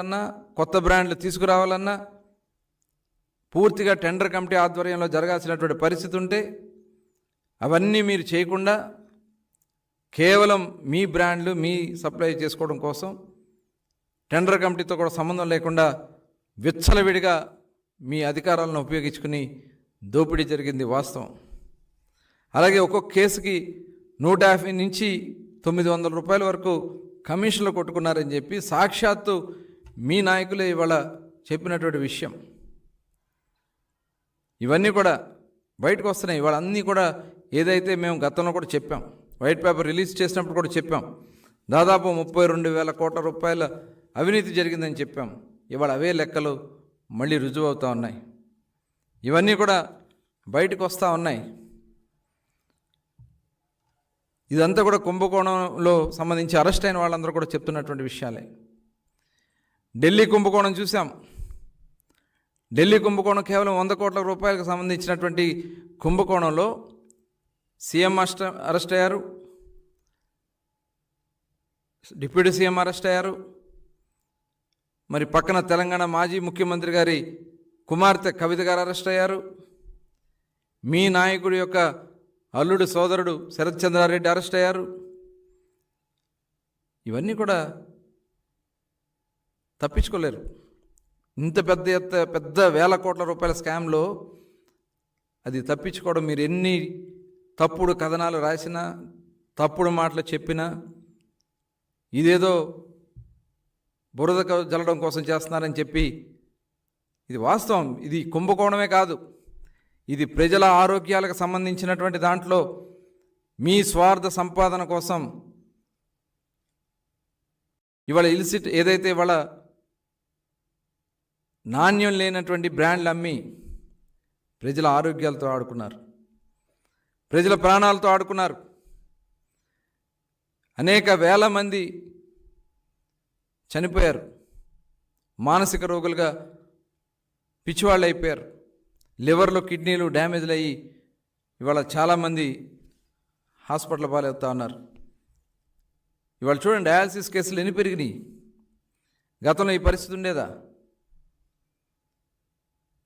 అన్నా కొత్త బ్రాండ్లు తీసుకురావాలన్నా పూర్తిగా టెండర్ కమిటీ ఆధ్వర్యంలో జరగాల్సినటువంటి పరిస్థితి ఉంటే అవన్నీ మీరు చేయకుండా కేవలం మీ బ్రాండ్లు మీ సప్లై చేసుకోవడం కోసం టెండర్ కమిటీతో కూడా సంబంధం లేకుండా విచ్చలవిడిగా మీ అధికారాలను ఉపయోగించుకుని దోపిడీ జరిగింది వాస్తవం. అలాగే ఒక్కొక్క కేసుకి 150 నుంచి 900 రూపాయల వరకు కమిషన్లు కొట్టుకున్నారని చెప్పి సాక్షాత్తు మీ నాయకులే ఇవాళ చెప్పినటువంటి విషయం. ఇవన్నీ కూడా బయటకు వస్తున్నాయి. ఇవాళ అన్నీ కూడా ఏదైతే మేము గతంలో కూడా చెప్పాం, వైట్ పేపర్ రిలీజ్ చేసినప్పుడు కూడా చెప్పాం, దాదాపు 32,000 కోట్ల రూపాయల అవినీతి జరిగిందని చెప్పాం. ఇవాళ అవే లెక్కలు మళ్ళీ రుజువు అవుతూ ఉన్నాయి. ఇవన్నీ కూడా బయటకు వస్తూ ఉన్నాయి. ఇదంతా కూడా కుంభకోణంలో సంబంధించి అరెస్ట్ అయిన వాళ్ళందరూ కూడా చెప్తున్నటువంటి విషయాలే. ఢిల్లీ కుంభకోణం చూసాం. ఢిల్లీ కుంభకోణం కేవలం 100 కోట్ల రూపాయలకు సంబంధించినటువంటి కుంభకోణంలో సీఎం అరెస్ట్ అయ్యారు, డిప్యూటీ సీఎం అరెస్ట్ అయ్యారు, మరి పక్కన తెలంగాణ మాజీ ముఖ్యమంత్రి గారి కుమార్తె కవిత గారు అరెస్ట్ అయ్యారు, మీ నాయకుడి యొక్క అల్లుడు సోదరుడు శరత్ చంద్రారెడ్డి అరెస్ట్ అయ్యారు. ఇవన్నీ కూడా తప్పించుకోలేరు. ఇంత పెద్ద వేల కోట్ల రూపాయల స్కామ్లో అది తప్పించుకోవడం, మీరు ఎన్ని తప్పుడు కథనాలు రాసినా తప్పుడు మాటలు చెప్పినా ఇదేదో బురద జల్లడం కోసం చేస్తున్నారని చెప్పి, ఇది వాస్తవం. ఇది కుంభకోణమే కాదు, ఇది ప్రజల ఆరోగ్యాలకు సంబంధించినటువంటి దాంట్లో మీ స్వార్థ సంపాదన కోసం ఇవాళ ఇల్సిట్ ఏదైతే ఇవాళ నాణ్యం లేనటువంటి బ్రాండ్లు అమ్మి ప్రజల ఆరోగ్యాలతో ఆడుకున్నారు, ప్రజల ప్రాణాలతో ఆడుకున్నారు. అనేక వేల మంది చనిపోయారు, మానసిక రోగులుగా పిచ్చివాళ్ళు అయిపోయారు, లివర్లో కిడ్నీలు డ్యామేజ్లు అయ్యి ఇవాళ చాలామంది హాస్పిటల్ పాలవుతూ ఉన్నారు. ఇవాళ చూడండి, డయాలసిస్ కేసులు ఎన్ని పెరిగినాయి. గతంలో ఈ పరిస్థితి ఉండేదా?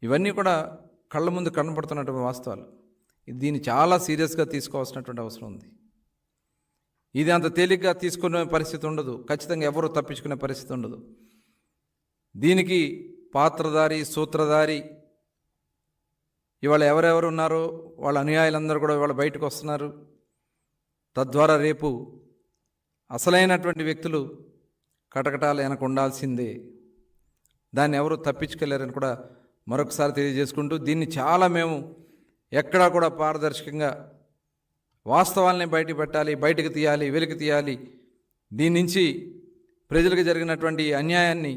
ఇవన్నీ కూడా కళ్ళ ముందు కనపడుతున్నటువంటి వాస్తవాలు. దీన్ని చాలా సీరియస్గా తీసుకోవాల్సినటువంటి అవసరం ఉంది. ఇది అంత తేలిగ్గా తీసుకునే పరిస్థితి ఉండదు, ఖచ్చితంగా ఎవరు తప్పించుకునే పరిస్థితి ఉండదు. దీనికి పాత్రధారి సూత్రధారి ఇవాళ ఎవరెవరు ఉన్నారో వాళ్ళ అనుయాయులందరూ కూడా ఇవాళ బయటకు వస్తున్నారు. తద్వారా రేపు అసలైనటువంటి వ్యక్తులు కటకటాలు వెనక ఉండాల్సిందే. దాన్ని ఎవరు తప్పించుకెళ్ళారని కూడా మరొకసారి తెలియజేసుకుంటూ, దీన్ని చాలా మేము ఎక్కడా కూడా పారదర్శకంగా వాస్తవాల్ని బయట పెట్టాలి, బయటకు తీయాలి, వెలికి తీయాలి. దీని నుంచి ప్రజలకు జరిగినటువంటి అన్యాయాన్ని,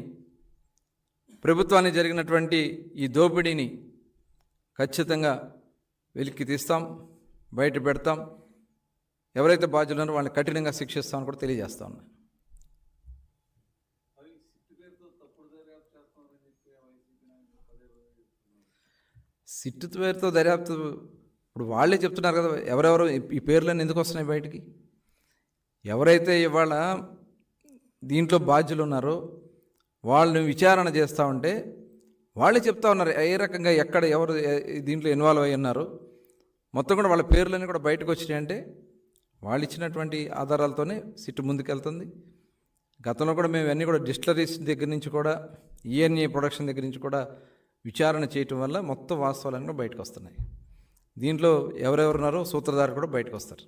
ప్రభుత్వానికి జరిగినటువంటి ఈ దోపిడీని ఖచ్చితంగా వెలికి తీస్తాం, బయట పెడతాం. ఎవరైతే బాధ్యులు ఉన్నారో వాళ్ళని కఠినంగా శిక్షిస్తామని కూడా తెలియజేస్తా ఉన్నాను. సిట్టు పేరుతో దర్యాప్తు ఇప్పుడు వాళ్ళే చెప్తున్నారు కదా, ఎవరెవరు ఈ పేర్లన్నీ ఎందుకు వస్తున్నాయి బయటికి? ఎవరైతే ఇవాళ దీంట్లో బాధ్యులు ఉన్నారో వాళ్ళని విచారణ చేస్తూ ఉంటే వాళ్ళే చెప్తా ఉన్నారు ఏ రకంగా ఎక్కడ ఎవరు దీంట్లో ఇన్వాల్వ్ అయ్యి ఉన్నారు. మొత్తం కూడా వాళ్ళ పేర్లన్నీ కూడా బయటకు వచ్చినాయి. అంటే వాళ్ళు ఇచ్చినటువంటి ఆధారాలతోనే సిట్టు ముందుకెళ్తుంది. గతంలో కూడా మేము అన్నీ కూడా డిస్టిలరీస్ దగ్గర నుంచి కూడా ఈఎన్ఏ ప్రొడక్షన్ దగ్గర నుంచి కూడా విచారణ చేయటం వల్ల మొత్తం వాస్తవాలన్నీ కూడా బయటకు వస్తున్నాయి. దీంట్లో ఎవరెవరున్నారో సూత్రధారు కూడా బయటకు వస్తారు.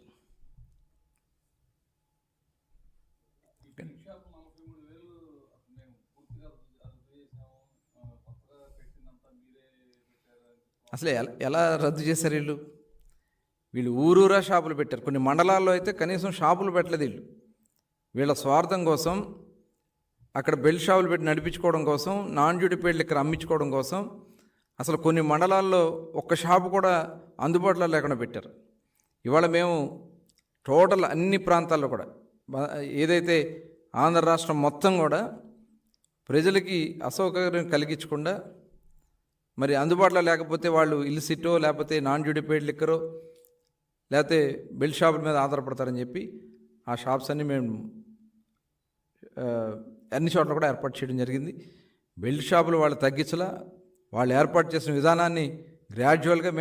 అసలు ఎలా రద్దు చేశారు వీళ్ళు? ఊరూరా షాపులు పెట్టారు. కొన్ని మండలాల్లో అయితే కనీసం షాపులు పెట్టలేదు. వీళ్ళ స్వార్థం కోసం అక్కడ బెల్ట్ షాపులు పెట్టి నడిపించుకోవడం కోసం, నాన్ డ్యూటీ పేడ్ ఇక్కడ అమ్మించుకోవడం కోసం అసలు కొన్ని మండలాల్లో ఒక్క షాపు కూడా అందుబాటులో లేకుండా పెట్టారు. ఇవాళ మేము టోటల్ అన్ని ప్రాంతాల్లో కూడా ఏదైతే ఆంధ్ర రాష్ట్రం మొత్తం కూడా ప్రజలకి అసౌకర్యం కలిగించకుండా, మరి అందుబాటులో లేకపోతే వాళ్ళు ఇల్సిటో లేకపోతే నాన్ డ్యూటీ పేడ్ లిక్కరో లేకపోతే బెల్ట్ షాపుల మీద ఆధారపడతారని చెప్పి ఆ షాప్స్ అన్నీ మేము అన్ని చోట్ల కూడా ఏర్పాటు చేయడం జరిగింది. బెల్ట్ షాపులు వాళ్ళు తగ్గించలా, వాళ్ళు ఏర్పాటు చేసిన విధానాన్ని గ్రాడ్యువల్గా మేము